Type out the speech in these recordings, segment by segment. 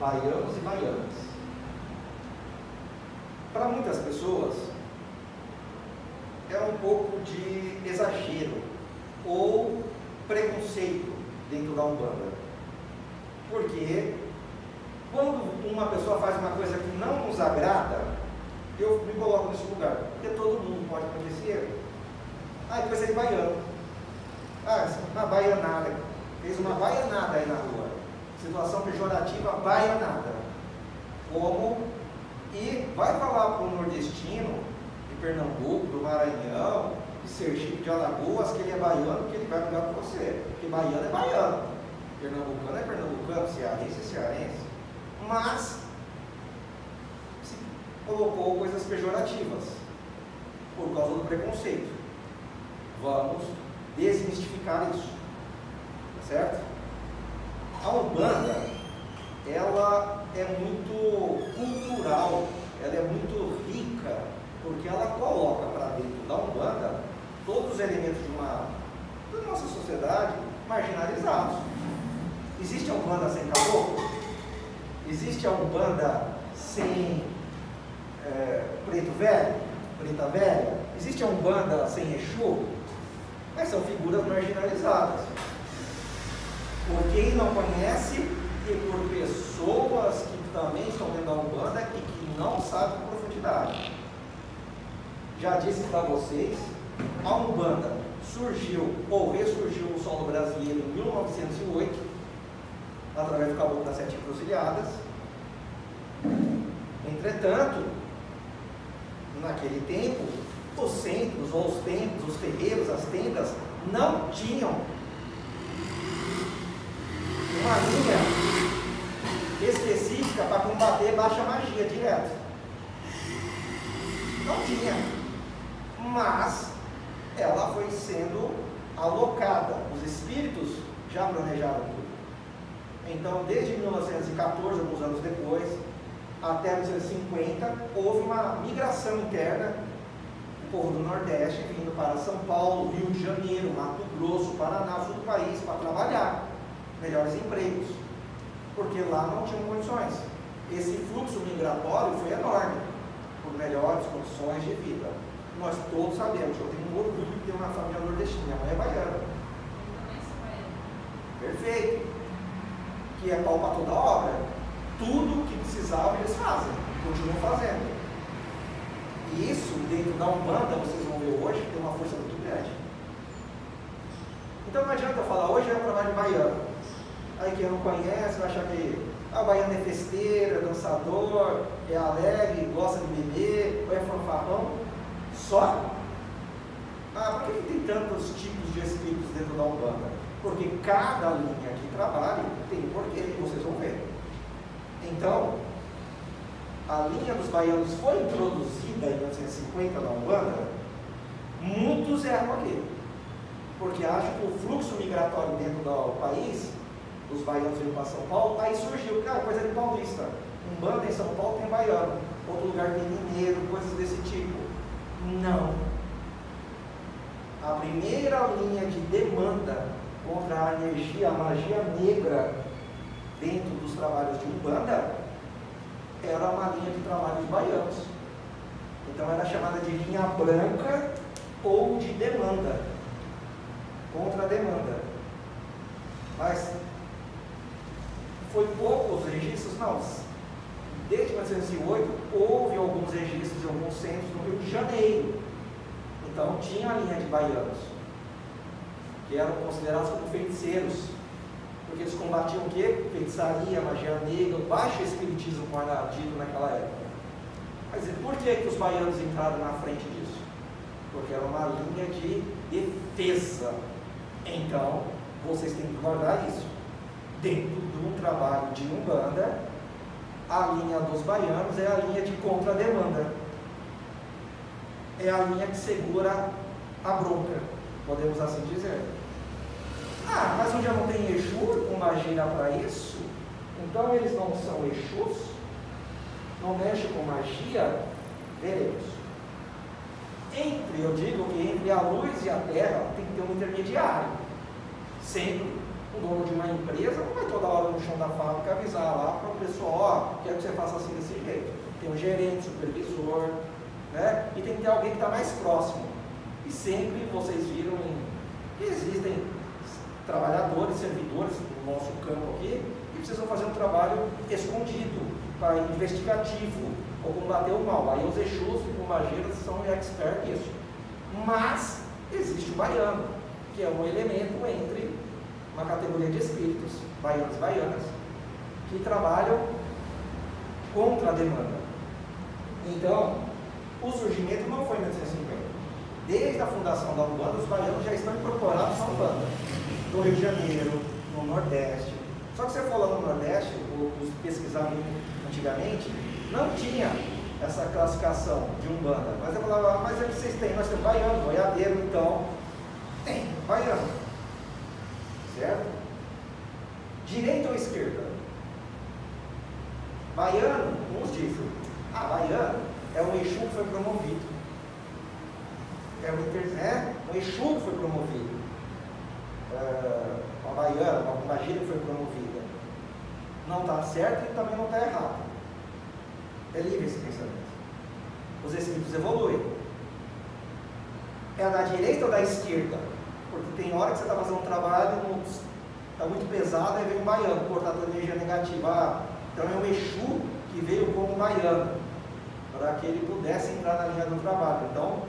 baianos e baianas. Para muitas pessoas, é um pouco de exagero ou preconceito dentro da Umbanda. Porque quando uma pessoa faz uma coisa que não nos agrada, eu me coloco nesse lugar, porque todo mundo pode acontecer. Ah, é coisa de baiano. Ah, uma baianada. Fez uma baianada aí na rua. Situação pejorativa, baianada. Como? E vai falar para o nordestino, de Pernambuco, do Maranhão, de Sergipe, de Alagoas, que ele é baiano, que ele vai brigar com você. Porque baiano é baiano. Pernambucano é pernambucano, cearense é cearense. Mas se colocou coisas pejorativas por causa do preconceito. Vamos desmistificar isso, certo? A Umbanda, ela é muito cultural, ela é muito rica, porque ela coloca para dentro da Umbanda todos os elementos da nossa sociedade marginalizados. Existe a Umbanda sem caboclo? Existe a Umbanda sem preto velho, preta velha? Existe a Umbanda sem Exu? Mas são figuras marginalizadas. Por quem não conhece e por pessoas que também estão dentro da Umbanda e que não sabem com profundidade. Já disse para vocês, a Umbanda surgiu ou ressurgiu no solo brasileiro em 1908, através do Caboclo das Sete Encruzilhadas. Entretanto, naquele tempo, os centros, ou os templos, os terreiros, as tendas, não tinham uma linha específica para combater baixa magia direto. Não tinha. Mas ela foi sendo alocada. Os espíritos já planejaram tudo. Então, desde 1914, alguns anos depois, até 1950, houve uma migração interna do povo do Nordeste vindo para São Paulo, Rio de Janeiro, Mato Grosso, Paraná, sul do país, para trabalhar, melhores empregos, porque lá não tinham condições. Esse fluxo migratório foi enorme, por melhores condições de vida. Nós todos sabemos, eu tenho um orgulho de ter uma família nordestina, minha mãe é baiana. Perfeito. Que é pau para toda obra. Tudo que precisava eles fazem, continuam fazendo. E isso, dentro da Umbanda, vocês vão ver hoje, tem uma força muito grande. Então não adianta eu falar, hoje é um trabalho de baiano. Aí quem não conhece vai achar que o baiano é festeira, dançador, é alegre, gosta de beber, ou é fanfarrão. Só? Por que tem tantos tipos de espíritos dentro da Umbanda? Porque cada linha de trabalho tem um porquê, que vocês vão ver. Então, a linha dos baianos foi introduzida em 1950 na Umbanda, muitos erram aqui, porque acham que o fluxo migratório dentro do país, os baianos vindo para São Paulo, aí surgiu, coisa de paulista. Umbanda em São Paulo tem baiano, outro lugar tem mineiro, coisas desse tipo. Não. A primeira linha de demanda contra a energia, a magia negra dentro dos trabalhos de Umbanda era uma linha de trabalho de baianos. Então era chamada de linha branca ou de demanda, contra a demanda. Mas foi poucos registros, não. Desde 1908 houve alguns registros em alguns centros no Rio de Janeiro. Então tinha a linha de baianos, que eram considerados como feiticeiros, porque eles combatiam o quê? Feitiçaria, magia negra, baixo espiritismo, como era dito naquela época. Mas por que os baianos entraram na frente disso? Porque era uma linha de defesa. Então, vocês têm que guardar isso. Dentro de um trabalho de Umbanda, a linha dos baianos é a linha de contra-demanda. É a linha que segura a bronca, podemos assim dizer. Mas onde já não tem Exu com magia para isso? Então eles não são Exus? Não mexem com magia? Veremos. Eu digo que entre a luz e a terra tem que ter um intermediário. Sempre. Um dono de uma empresa não vai toda hora no chão da fábrica avisar lá para o pessoal, quero que você faça assim desse jeito. Tem um gerente, supervisor, né? E tem que ter alguém que está mais próximo. E sempre vocês viram que existem trabalhadores, servidores no nosso campo aqui, que precisam fazer um trabalho escondido, investigativo, ou combater o mal. Aí os Exus e Pombageiras são expert nisso. Mas existe o baiano, que é um elemento entre uma categoria de espíritos, baianos e baianas, que trabalham contra a demanda. Então, o surgimento não foi em 1950. Desde a fundação da Umbanda, os baianos já estão incorporados na Umbanda. No Rio de Janeiro, no Nordeste. Só que você for lá no Nordeste, os pesquisaram antigamente, não tinha essa classificação de Umbanda. Mas eu falava, mas é que vocês têm, nós temos baiano, boiadeiro, então tem baiano. Certo? Direita ou esquerda? Baiano, uns dizem, baiano é um Exu que foi promovido. Um Exu que foi promovido. Uma baiana, uma pombagira que foi promovida. Não está certo e também não está errado. É livre esse pensamento. Os espíritos evoluem. É da direita ou da esquerda? Porque tem hora que você está fazendo um trabalho, está muito pesado, aí vem um baiano, portador de energia negativa. Então é um Exu que veio como baiano, para que ele pudesse entrar na linha do trabalho. Então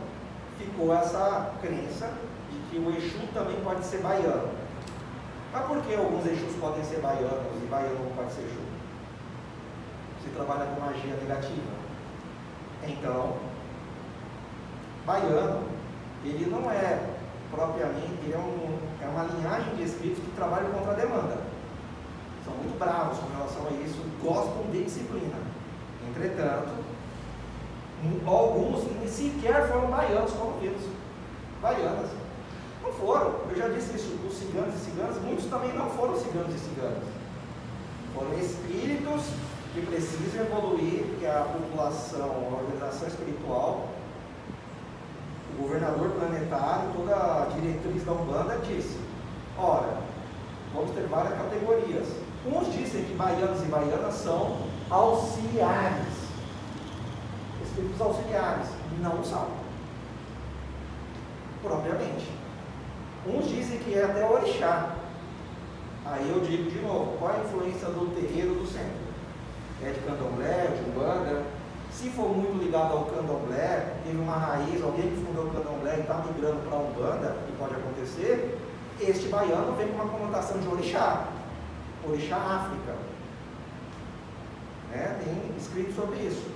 ficou essa crença de que o Exu também pode ser baiano. Mas por que alguns Exus podem ser baianos e baiano não pode ser Exu? Se trabalha com magia negativa. Então, baiano, ele não é propriamente, ele é uma linhagem de espíritos que trabalham contra a demanda. São muito bravos com relação a isso, gostam de disciplina. Entretanto, alguns nem sequer foram baianos promovidos. Baianas não foram. Eu já disse isso, os ciganos e ciganas, muitos também não foram ciganos e ciganas. Foram espíritos que precisam evoluir, que a população, a organização espiritual, o governador planetário, toda a diretriz da Umbanda disse, ora, vamos ter várias categorias. Uns dizem que baianos e baianas são auxiliares, espíritos auxiliares, não são, propriamente. Uns dizem que é até orixá. Aí eu digo de novo, qual a influência do terreiro do centro? É de candomblé, de umbanda? Se for muito ligado ao candomblé, teve uma raiz, alguém que fundou o candomblé e está migrando para a umbanda, que pode acontecer, este baiano vem com uma conotação de orixá, orixá África. Né? Tem escrito sobre isso.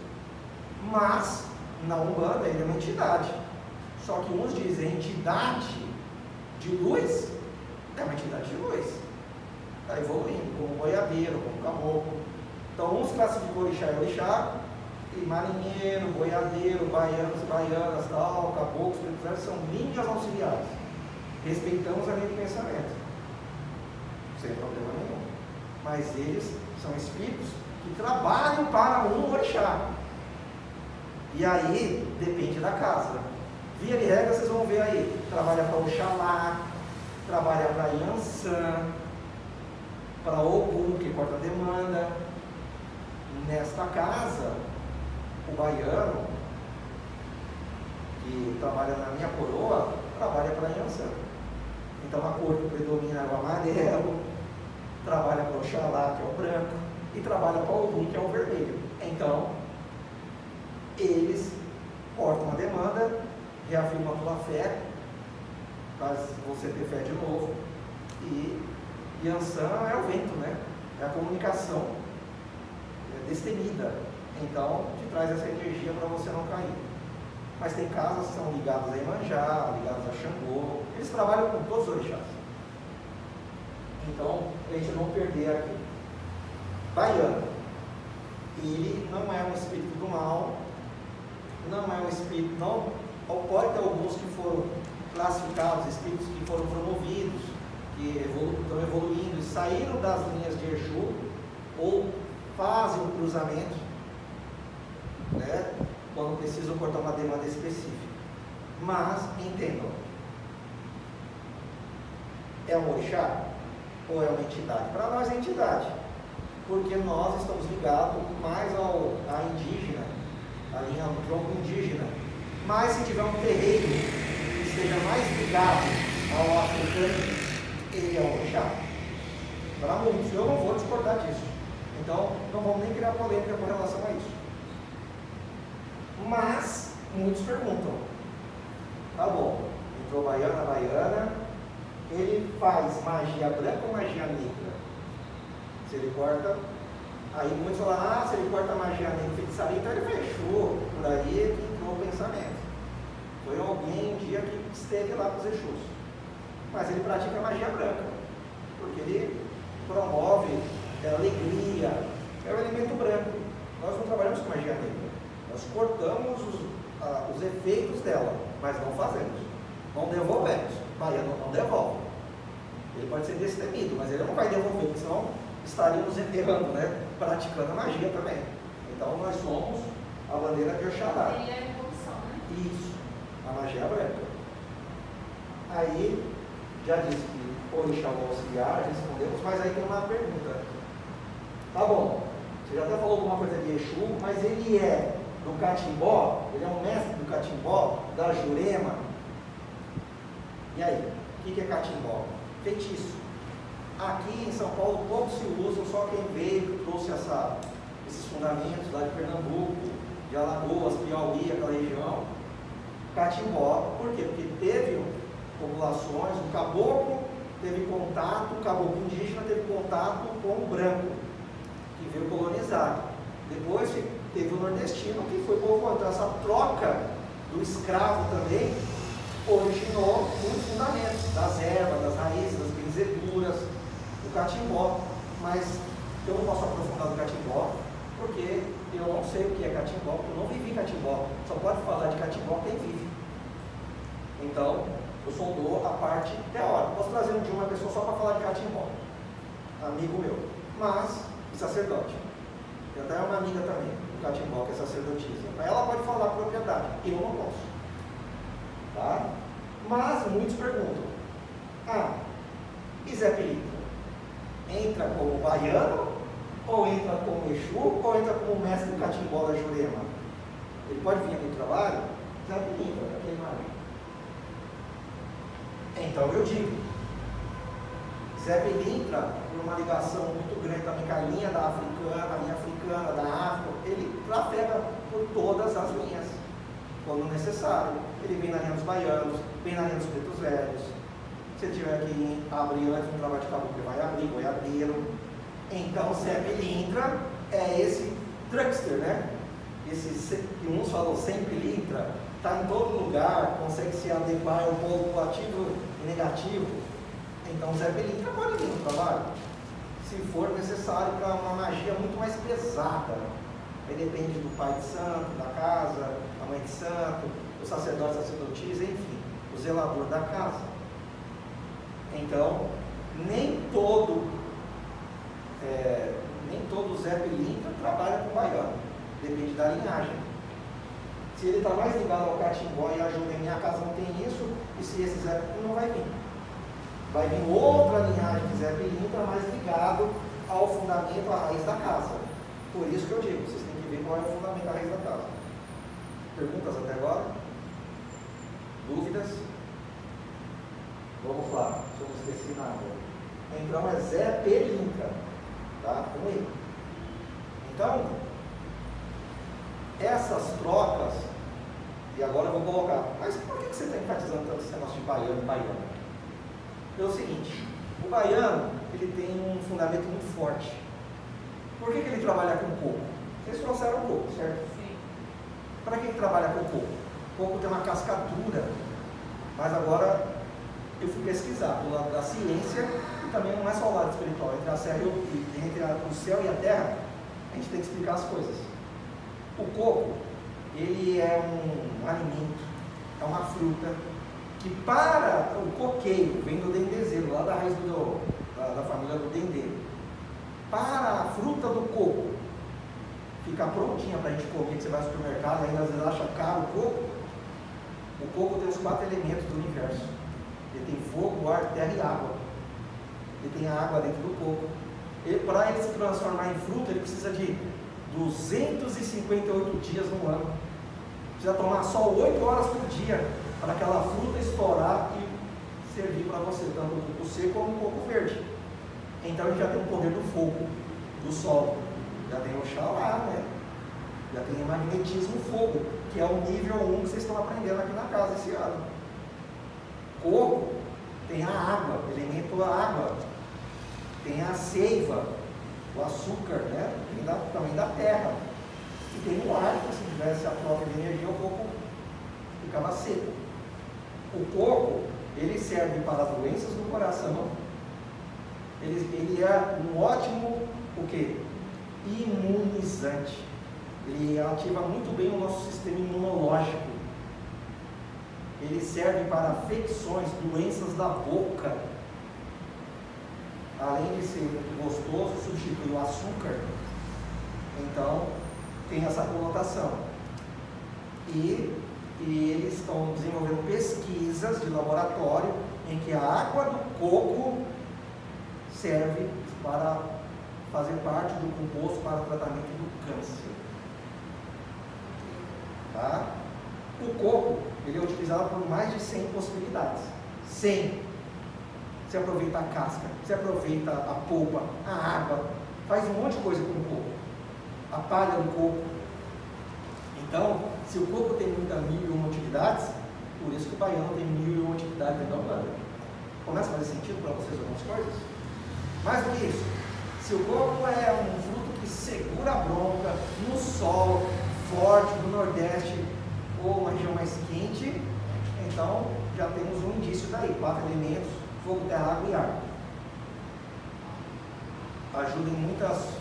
Mas, na umbanda, ele é uma entidade. Só que uns dizem entidade de luz, é uma entidade de luz. Está evoluindo, como boiadeiro, como caboclo. Então, uns classificam orixá e orixá, e marinheiro, boiadeiro, baianos, baianas, tal, caboclos, espirituais, são linhas auxiliares. Respeitamos a linha de pensamento, sem problema nenhum. Mas eles são espíritos que trabalham para um orixá. E aí, depende da casa. Via de regra, vocês vão ver aí, trabalha para Oxalá, trabalha para Iansã, para Ogum, que corta a demanda. Nesta casa, o baiano, que trabalha na minha coroa, trabalha para Iansã. Então a cor que predomina é o amarelo, trabalha para Oxalá, que é o branco, e trabalha para Ogum, que é o vermelho. Então, eles cortam a demanda, reafirmam a tua fé, faz você ter fé de novo, e Iansã é o vento, né? É a comunicação destemida, então te traz essa energia para você não cair. Mas tem casas que são ligadas a Iemanjá, ligadas a Xangô, eles trabalham com todos os orixás. Então, a gente não perder aqui. Baiano, ele não é um espírito do mal, não é um espírito, não, pode ter alguns que foram classificados, espíritos que foram promovidos, que estão evoluindo e saíram das linhas de Exu, ou fazem um cruzamento, né, quando precisam cortar uma demanda específica. Mas, entendam, é um orixá? ou é uma entidade? Para nós é entidade, porque nós estamos ligados mais à indígena, à linha do tronco indígena. Mas se tiver um terreiro que esteja mais ligado ao africano, ele é um orixá. Para muitos, eu não vou discordar disso. Então, não vamos nem criar polêmica com relação a isso. Mas, muitos perguntam, tá bom, entrou baiana, ele faz magia branca ou magia negra? Se ele corta, aí muitos falam, se ele corta magia negra e feitiçaria, então ele fechou, por aí que entrou o pensamento. Foi alguém um dia que esteve lá com os Exus. Mas ele pratica magia branca, porque ele promove alegria, é o elemento branco. Nós não trabalhamos com magia negra, nós cortamos os efeitos dela, mas não fazemos, não devolvemos. Baiano não devolve. Ele pode ser destemido, mas ele não vai devolver, porque senão estaríamos errando, né? Praticando a magia também. Então nós somos a bandeira de Oxalá. Ele é a evolução, né? Isso, a magia branca. Aí, já disse que orixá o auxiliar, respondemos, mas aí tem uma pergunta. Tá bom, você já até falou alguma coisa de Exu, mas ele é do Catimbó, ele é um mestre do Catimbó, da Jurema. E aí, o que é Catimbó? Feitiço. Aqui em São Paulo pouco se usa, só quem veio, trouxe esses fundamentos lá de Pernambuco, de Alagoas, Piauí, aquela região. Catimbó, por quê? Porque teve populações, o caboclo teve contato, o caboclo indígena teve contato com o branco, que veio colonizar. Depois teve o nordestino, que foi povoando. Então, essa troca do escravo também originou muitos fundamentos, das ervas, das raízes, das benzeduras, do catimbó. Mas eu não posso aprofundar do catimbó, porque eu não sei o que é catimbó, porque eu não vivi catimbó. Só pode falar de catimbó quem vive. Então, eu só dou a parte teórica. Posso trazer um dia uma pessoa só para falar de catimbó, amigo meu, mas sacerdote. Eu até uma amiga também, do catimbó, que é sacerdotisa. Ela pode falar a propriedade, eu não posso. Tá? Mas muitos perguntam, e Zé Pilintra? Entra como baiano, ou entra como Exu, ou entra como mestre do catimbó da Jurema? Ele pode vir aqui no trabalho? Zé Pilintra, aquele marido. Então eu digo, Zé Pilintra, por uma ligação muito grande também com a linha africana, da África, ele trafega por todas as linhas, quando necessário. Ele vem na linha dos baianos, vem na linha dos pretos velhos. Se tiver que abrir antes um trabalho de caboclo, ele vai abrir, goiabeiro. Então, Zé Pilintra é esse truckster, né? Esse que uns falam sem pilintra, está em todo lugar, consegue se adequar ao polo ativo e negativo. Então, Zé Pilintra pode vir no trabalho, se for necessário para uma magia muito mais pesada. Aí depende do pai de santo, da casa, a mãe de santo, o sacerdote, sacerdotisa, enfim, o zelador da casa. Então, nem todo Zé Pilintra trabalha com baiano, depende da linhagem. Se ele está mais ligado ao catimbó e ajuda em minha casa não tem isso, e se esse Zé Pilintra não vai vir. Vai vir outra linhagem de Zé Pilintra mais ligado ao fundamento, à raiz da casa. Por isso que eu digo, vocês têm que ver qual é o fundamento da raiz da casa. Perguntas até agora? Dúvidas? Vamos lá, se eu não esqueci nada. Então é Zé Pilintra, tá? Vamos aí. Então, essas trocas, e agora eu vou colocar, mas por que você está enfatizando tanto esse negócio de baiano e baiano? É o seguinte, o baiano, ele tem um fundamento muito forte. Por que ele trabalha com coco? Vocês trouxeram coco, certo? Sim. Para que ele trabalha com coco? O coco tem uma casca dura, mas agora eu fui pesquisar do lado da ciência, e também não é só o lado espiritual, entre o céu e a terra, a gente tem que explicar as coisas. O coco, ele é um alimento, é uma fruta, que para o coqueiro, vem do dendezeiro, lá da raiz da família do dendê, para a fruta do coco ficar prontinha para a gente comer, que você vai ao supermercado, ainda às vezes acha caro o coco tem os 4 elementos do universo. Ele tem fogo, ar, terra e água. ele tem água dentro do coco. Para ele se transformar em fruta, ele precisa de 258 dias no ano. Precisa tomar só 8 horas por dia para aquela fruta estourar e servir para você, tanto o coco seco como o coco verde. Então ele já tem o poder do fogo, do sol, já tem o Oxalá, né? Já tem o magnetismo fogo, que é o nível 1 que vocês estão aprendendo aqui na casa esse ano. Coco tem a água, elemento água, tem a seiva, o açúcar, né? Também da terra. E tem o ar, que se tivesse a própria energia, o coco ficava seco. O coco, ele serve para doenças do coração. Ele é um ótimo, o quê? Imunizante. Ele ativa muito bem o nosso sistema imunológico. Ele serve para afecções, doenças da boca. Além de ser muito gostoso, substitui o açúcar. Então, tem essa conotação. E eles estão desenvolvendo pesquisas de laboratório em que a água do coco serve para fazer parte do composto para o tratamento do câncer. Tá? O coco, ele é utilizado por mais de 100 possibilidades. 100. Você aproveita a casca, você aproveita a polpa, a água, faz um monte de coisa com o coco. A palha do coco. Então, se o coco tem muita 1001 utilidades, por isso que o baiano tem 1001 utilidades dentro da Holanda. Começa a fazer sentido para vocês algumas coisas? Mais do que isso, se o coco é um fruto que segura a bronca no sol forte do Nordeste ou uma região mais quente, então já temos um indício daí, 4 elementos, fogo, terra, água e ar. Ajuda em muitas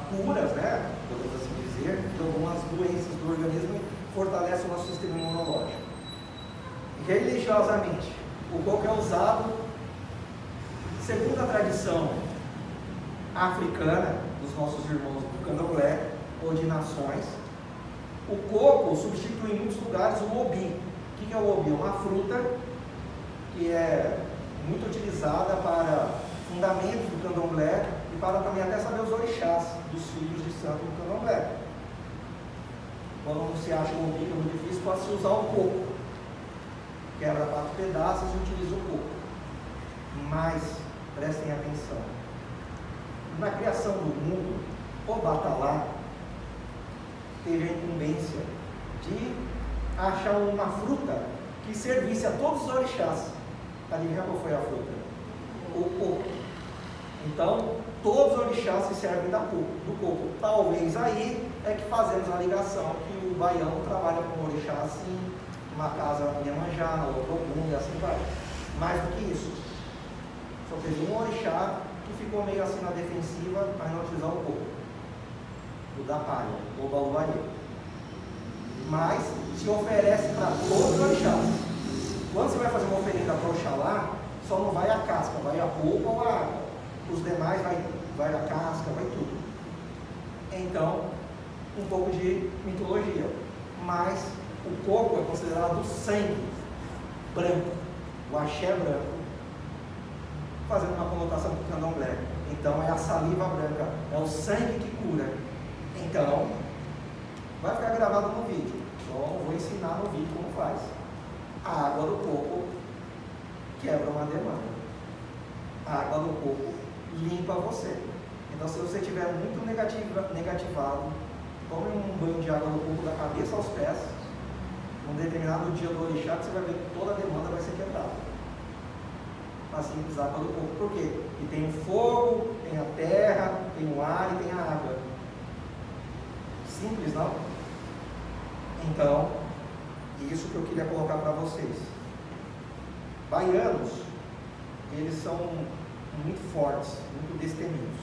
curas, né, podemos assim dizer, de algumas doenças do organismo e fortalece o nosso sistema imunológico. Religiosamente, o coco é usado, segundo a tradição africana, dos nossos irmãos do candomblé, ou de nações, o coco substitui em muitos lugares o obi. O que é o obi? É uma fruta que é muito utilizada para fundamentos do candomblé e para também até saber os orixás dos filhos de santo do candomblé. Quando se acha o obi, que é muito difícil, pode-se usar o coco. Quebra 4 pedaços e utiliza o coco. Mas, prestem atenção, na criação do mundo, o Batalá teve a incumbência de achar uma fruta que servisse a todos os orixás. Adivinha qual foi a fruta? O coco. Então, todos os orixás se servem do coco. Talvez aí é que fazemos a ligação que o baiano trabalha com orixá assim, uma casa Iemanjá, outra Ogum e assim vai. Mais do que isso, só teve um orixá que ficou meio assim na defensiva para não utilizar o coco, o da palha, o Baluaê. Mas se oferece para todos os orixás. Quando você vai fazer uma oferenda para Oxalá, só não vai a casca, vai a polpa ou a água. Os demais vai a casca, vai tudo. Então, um pouco de mitologia. Mas o coco é considerado o sangue branco, o axé branco, fazendo uma conotação com o candomblé. Então é a saliva branca, é o sangue que cura. Então, vai ficar gravado no vídeo. Só vou ensinar no vídeo como faz. A água do coco quebra uma demanda. A água do coco limpa você. Então, se você estiver muito negativado, tome um banho de água do coco da cabeça aos pés. Num determinado dia do orixá, você vai ver que toda a demanda vai ser quebrada. Assim, a água do coco. Por quê? Porque tem o fogo, tem a terra, tem o ar e tem a água. Simples, não? Então, isso que eu queria colocar para vocês. Baianos, eles são muito fortes, muito destemidos.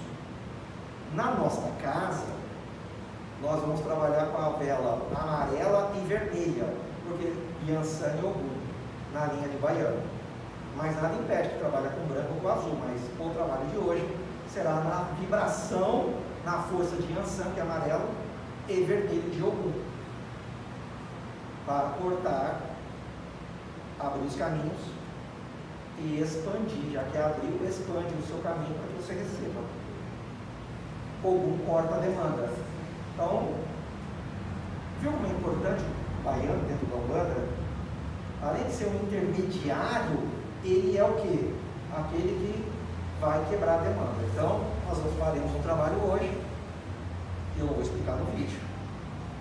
Na nossa casa, nós vamos trabalhar com a vela amarela e vermelha, porque Yansan e Ogum, na linha de baiano. Mas nada impede que trabalhe com branco ou com azul, mas o trabalho de hoje será na vibração, na força de Yansan, que é amarelo, e vermelho de Ogum, para cortar, abrir os caminhos e expandir, já que abriu, expande o seu caminho para que você receba. Ogum corta a demanda. Então, viu como é importante o baiano dentro da Umbanda? Além de ser um intermediário, ele é o quê? Aquele que vai quebrar a demanda. Então, nós faremos um trabalho hoje, que eu vou explicar no vídeo,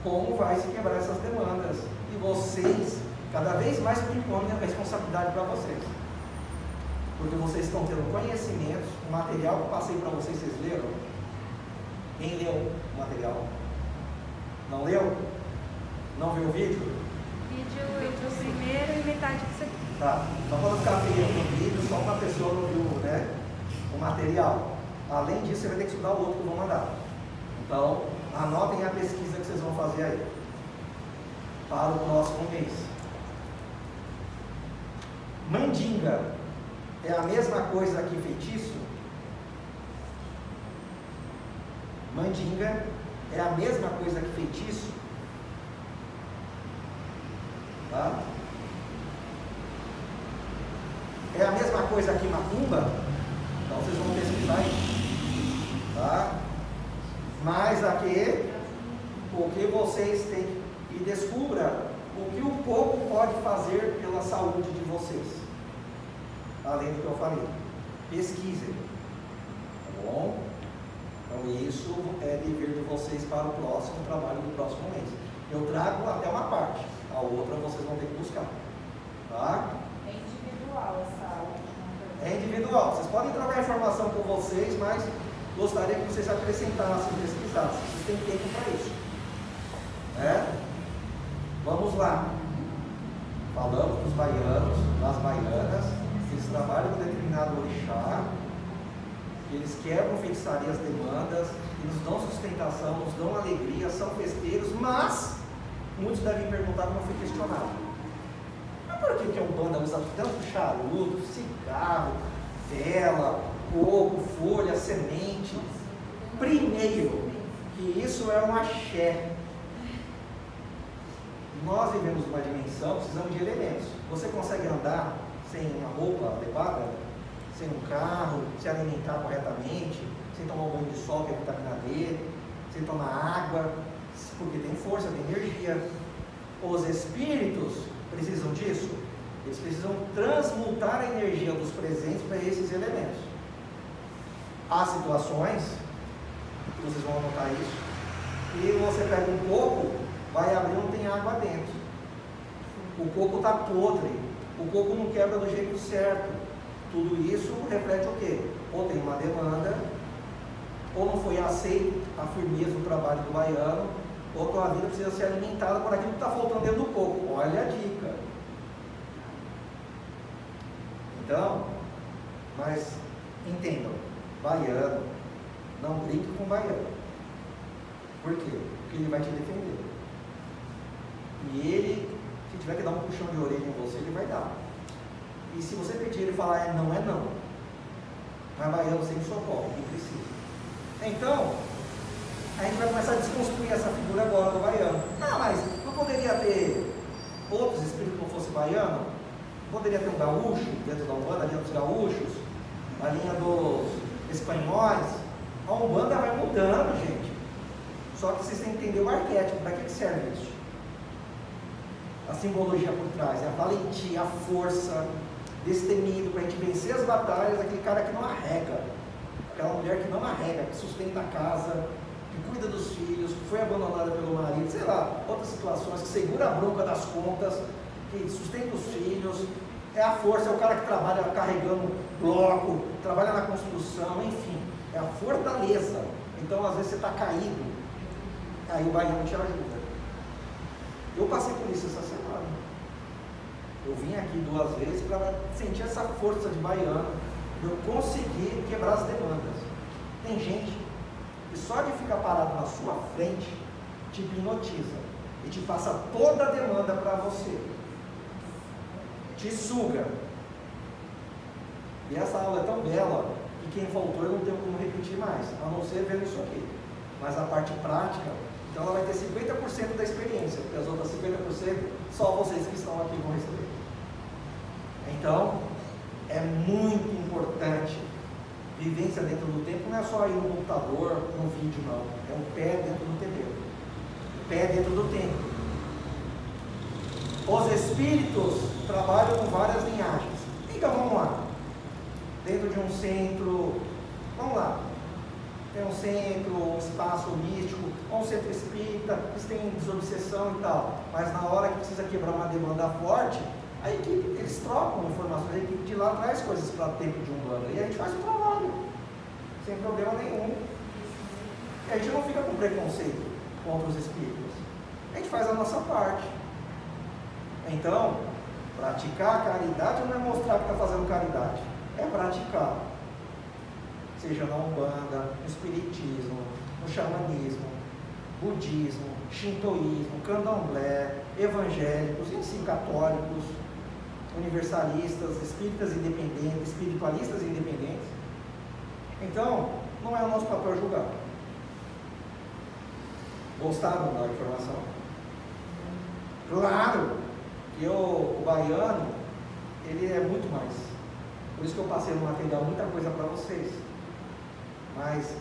como vai se quebrar essas demandas. E vocês, cada vez mais tomem a responsabilidade para vocês. Porque vocês estão tendo conhecimentos, o material que eu passei para vocês, vocês leram? Quem leu o material? Não leu? Não viu o vídeo? Vídeo eu vi o primeiro e metade que você... Tá, só para não ficar feio no vídeo, só uma pessoa não viu, né, o material. Além disso, você vai ter que estudar o outro que eu vou mandar. Então, anotem a pesquisa que vocês vão fazer aí, para o próximo mês. Mandinga é a mesma coisa que feitiço? Mandinga é a mesma coisa que feitiço? Tá? É a mesma coisa que macumba? Então vocês vão pesquisar aí. Tá? Mas aqui, o que vocês têm, e descubra o que o povo pode fazer pela saúde de vocês. Além do que eu falei. Pesquisem. Tá bom? Então isso é dever de vocês para o próximo trabalho do próximo mês. Eu trago até uma parte, a outra vocês vão ter que buscar. Tá? É individual essa aula? É individual. Vocês podem trocar informação com vocês, mas gostaria que vocês acrescentassem, pesquisassem. Vocês têm tempo para isso. Vamos lá. Falamos dos baianos, das baianas, que eles trabalham com determinado orixá, que eles quebram feitiçaria as demandas, que nos dão sustentação, nos dão alegria, são festeiros, mas muitos devem perguntar, como foi questionado. Mas por que a Umbanda usa tanto charuto, cigarro, vela, coco, folha, semente? Primeiro, que isso é um axé. Nós vivemos numa dimensão, precisamos de elementos. Você consegue andar sem uma roupa adequada? Sem um carro, se alimentar corretamente, sem tomar um banho de sol, que é vitamina D, sem tomar água, porque tem força, tem energia. Os espíritos precisam disso? Eles precisam transmutar a energia dos presentes para esses elementos. Há situações, vocês vão anotar isso, e você pega um coco, vai abrir, não tem água dentro. O coco está podre, o coco não quebra do jeito certo. Tudo isso reflete o quê? Ou tem uma demanda, ou não foi aceito a firmeza do trabalho do baiano, ou a tua vida precisa ser alimentada por aquilo que está faltando dentro do coco. Olha a dica. Então, mas entendam, baiano, não brinque com baiano. Por quê? Porque ele vai te defender. E ele, se tiver que dar um puxão de orelha em você, ele vai dar. E se você pedir ele falar não, é não. Mas baiano sempre socorre, quem precisa. Então, a gente vai começar a desconstruir essa figura agora do baiano. Ah, mas não poderia ter outros espíritos que não fosse baiano? Poderia ter um gaúcho dentro da Umbanda, a linha dos gaúchos, a linha dos espanhóis. A Umbanda vai mudando, gente. Só que vocês têm que entender o arquétipo, para que serve isso? A simbologia por trás, a valentia, a força, destemido, para a gente vencer as batalhas, aquele cara que não arrega, aquela mulher que não arrega, que sustenta a casa, que cuida dos filhos, que foi abandonada pelo marido, sei lá, outras situações, que segura a bronca das contas, que sustenta os filhos, é a força, é o cara que trabalha carregando bloco, trabalha na construção, enfim, é a fortaleza. Então às vezes você está caído, aí o baiano te ajuda. Eu passei por isso essa semana. Eu vim aqui 2 vezes para sentir essa força de baiano, eu consegui quebrar as demandas. Tem gente que só de ficar parado na sua frente te hipnotiza e te passa toda a demanda para você, te suga. E essa aula é tão bela que quem faltou eu não tenho como repetir mais, a não ser vendo isso aqui. Mas a parte prática, então ela vai ter 50% da experiência, porque as outras 50% só vocês que estão aqui vão receber. Então, é muito importante. Vivência dentro do templo não é só ir no computador, no vídeo, não. É o pé dentro do templo. O pé dentro do templo. Os espíritos trabalham com várias linhagens. Então vamos lá. Dentro de um centro, vamos lá. Tem um centro, um espaço místico, ou um centro espírita, eles têm desobsessão e tal. Mas na hora que precisa quebrar uma demanda forte, a equipe, eles trocam informações, a equipe de lá traz coisas para dentro de Umbanda. E a gente faz o trabalho, sem problema nenhum. E a gente não fica com preconceito contra os espíritos. A gente faz a nossa parte. Então, praticar a caridade não é mostrar que está fazendo caridade, é praticar. Seja na Umbanda, no Espiritismo, no Xamanismo, Budismo, Shintoísmo, Candomblé, evangélicos, em si católicos, universalistas, espíritas independentes, espiritualistas independentes. Então, não é o nosso papel julgar. Gostaram da informação? Claro que o baiano, ele é muito mais. Por isso que eu passei no material muita coisa para vocês. Mas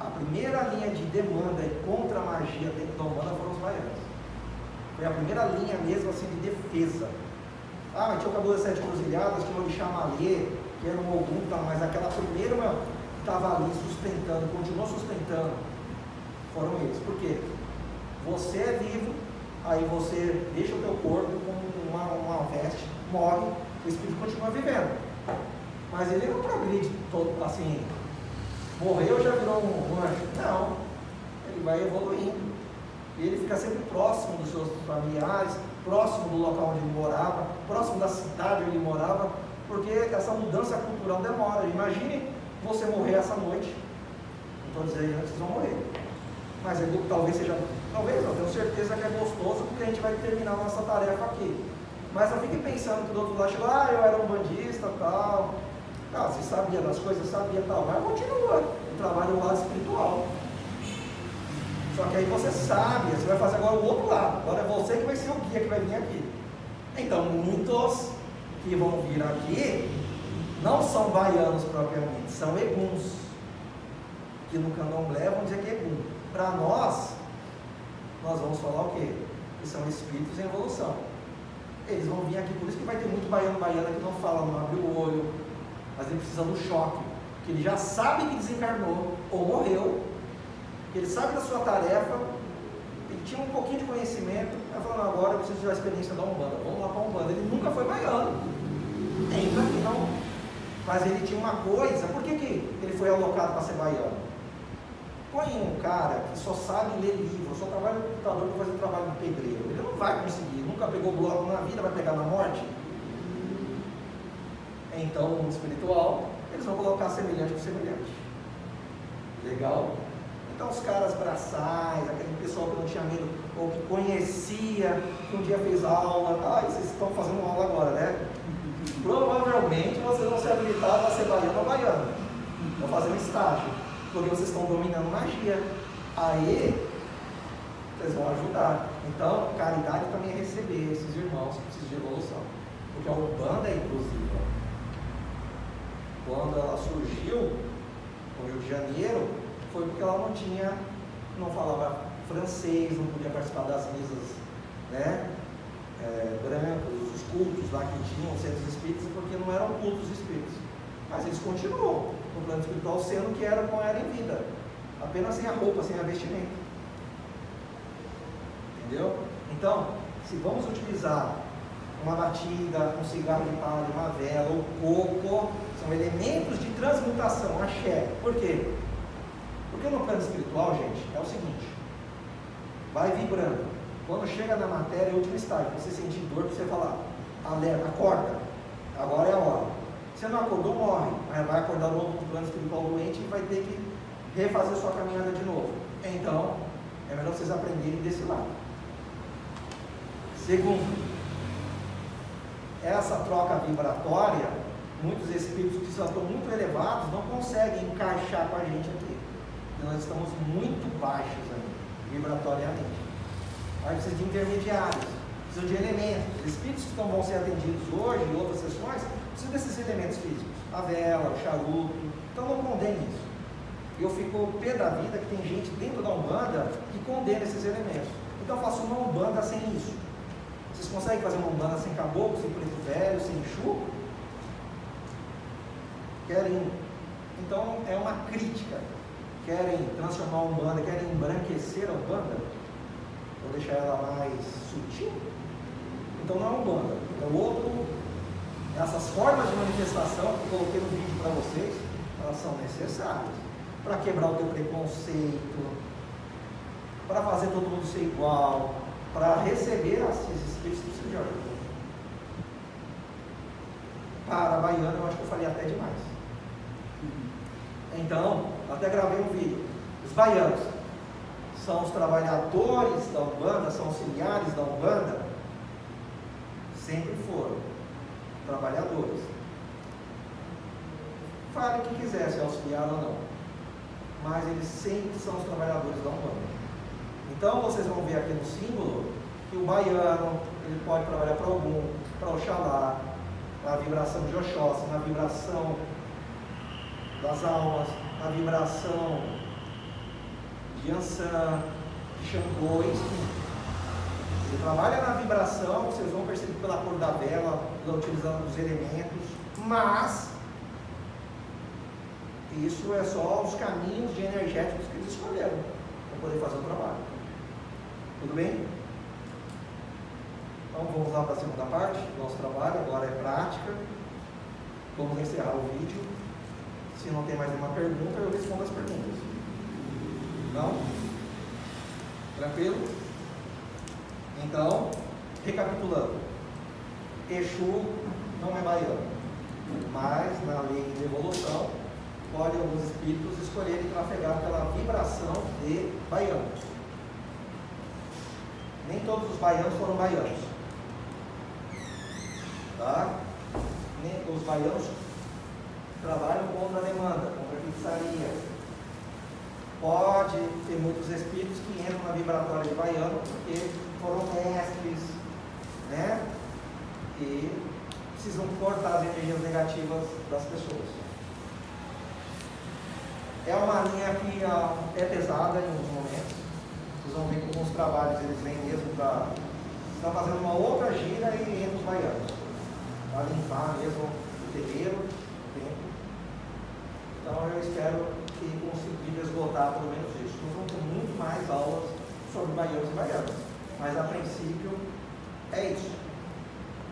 a primeira linha de demanda contra a magia dentro da Umbanda foram os baianos. Foi a primeira linha mesmo assim de defesa. Ah, mas tinha o Cabelo das Sete Cruzilhadas, tinha o Orixá Malê, que era um Ogum, mas aquela primeira que estava ali sustentando, continuou sustentando, foram eles. Por quê? Você é vivo, aí você deixa o teu corpo com uma veste, morre, o espírito continua vivendo. Mas ele não progride todo assim, morreu já virou um anjo. Não, ele vai evoluindo. E ele fica sempre próximo dos seus familiares, próximo do local onde ele morava, próximo da cidade onde ele morava, porque essa mudança cultural demora. Imagine você morrer essa noite. Não estou dizendo que vocês vão morrer, mas talvez seja, talvez não, tenho certeza que é gostoso, porque a gente vai terminar a nossa tarefa aqui. Mas não fique pensando que do outro lado chegou, eu era um bandista, tal. Você sabia das coisas, sabia tal, mas continua o trabalho do lado espiritual. Só que aí você sabe, você vai fazer agora o outro lado. Agora é você que vai ser o guia que vai vir aqui. Então, muitos que vão vir aqui não são baianos propriamente, são eguns. Que no candomblé vão dizer que é egum. Para nós vamos falar o quê? Que são espíritos em evolução. Eles vão vir aqui, por isso que vai ter muito baiana que não fala, não abre o olho, mas ele precisa do choque, que ele já sabe que desencarnou ou morreu, que ele sabe da sua tarefa, ele tinha um pouquinho de conhecimento, aí falando, agora eu preciso da experiência da Umbanda, vamos lá para a Umbanda. Ele nunca foi baiano, entra aqui não, mas ele tinha uma coisa. Por que ele foi alocado para ser baiano? Põe um cara que só sabe ler livro, só trabalha no computador para fazer o trabalho de pedreiro, ele não vai conseguir, nunca pegou bloco na vida, vai pegar na morte. Então, no mundo espiritual, eles vão colocar semelhante com semelhante. Legal? Então, os caras braçais, aquele pessoal que não tinha medo, ou que conhecia, que um dia fez aula, vocês estão fazendo aula agora, né? Provavelmente vocês vão ser habilitados a ser baiano ou baiano. Vão fazer um estágio, porque vocês estão dominando magia. Aí, vocês vão ajudar. Então, caridade também é receber esses irmãos que precisam de evolução. Porque a Umbanda é inclusiva. Quando ela surgiu no Rio de Janeiro, foi porque ela não falava francês, não podia participar das mesas, né, brancas, os cultos lá que tinham, centros espíritas, porque não eram cultos espíritas. Mas eles continuam no plano espiritual sendo o que era como era em vida, apenas sem a roupa, sem a vestimenta. Entendeu? Então, se vamos utilizar uma batida, um cigarro de palha, uma vela, o coco, são elementos de transmutação, axé. Por quê? Porque no plano espiritual, gente, é o seguinte, vai vibrando. Quando chega na matéria, é o último estágio, você sentir dor, você falar, alerta, acorda, agora é a hora. Se você não acordou, morre, mas vai acordar no plano espiritual doente e vai ter que refazer sua caminhada de novo. Então, é melhor vocês aprenderem desse lado. Segundo, essa troca vibratória, muitos espíritos que estão muito elevados não conseguem encaixar com a gente aqui, porque nós estamos muito baixos ainda, vibratoriamente. Aí precisa de intermediários, precisa de elementos. Os espíritos que vão ser atendidos hoje em outras sessões Precisa desses elementos físicos, a vela, o charuto, então não condene isso. Eu fico pé da vida que tem gente dentro da Umbanda que condena esses elementos. Então eu faço uma Umbanda sem isso. Vocês conseguem fazer uma Umbanda sem caboclo, sem preto velho, sem Exu? Querem? Então é uma crítica. Querem transformar a Umbanda, querem embranquecer a Umbanda? Ou deixar ela mais sutil? Então não é a Umbanda, é o outro. Essas formas de manifestação que eu coloquei no vídeo para vocês, elas são necessárias para quebrar o teu preconceito, para fazer todo mundo ser igual, para receber esses espíritos que precisam de ajuda. Para a baiana, eu acho que eu falei até demais. Então, até gravei um vídeo. Os baianos são os trabalhadores da Umbanda, são auxiliares da Umbanda? Sempre foram trabalhadores. Fale o que quiser, se é auxiliar ou não, mas eles sempre são os trabalhadores da Umbanda. Então vocês vão ver aqui no símbolo que o baiano ele pode trabalhar para algum, para Oxalá, na vibração de Oxóssi, na vibração das almas, na vibração de Ansan, de Xangô, enfim. Ele trabalha na vibração, vocês vão perceber pela cor da vela, pela utilização dos elementos, mas isso é só os caminhos de energéticos que eles escolheram para poder fazer o trabalho. Tudo bem? Então vamos lá para a segunda parte do nosso trabalho, agora é prática. Vamos encerrar o vídeo. Se não tem mais nenhuma pergunta, eu respondo as perguntas. Não? Tranquilo? Então, recapitulando, Exu não é baiano, mas na lei de evolução, pode alguns espíritos escolherem trafegar pela vibração de baiano. Nem todos os baianos foram baianos. Tá? Nem os baianos trabalham contra a demanda, contra a feitiçaria. Pode ter muitos espíritos que entram na vibratória de baiano porque foram mestres, né? E precisam cortar as energias negativas das pessoas. É uma linha que é pesada em alguns momentos. Vocês vão ver que alguns trabalhos eles vêm mesmo para estar fazendo uma outra gira e entram os baianos, para limpar mesmo o terreiro, o tempo. Então eu espero que conseguir esgotar pelo menos isso. Nós vamos ter muito mais aulas sobre baianos e baianas, mas a princípio é isso.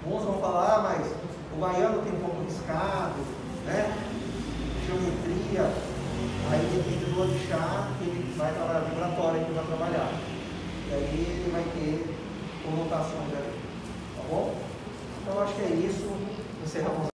Uns vão falar, mas o baiano tem um pouco riscado, né? Geometria, aí depende do orixá que ele vai trabalhar, vibratória que ele vai trabalhar. E aí ele vai ter conotações ali, tá bom? Então acho que é isso. Encerramos.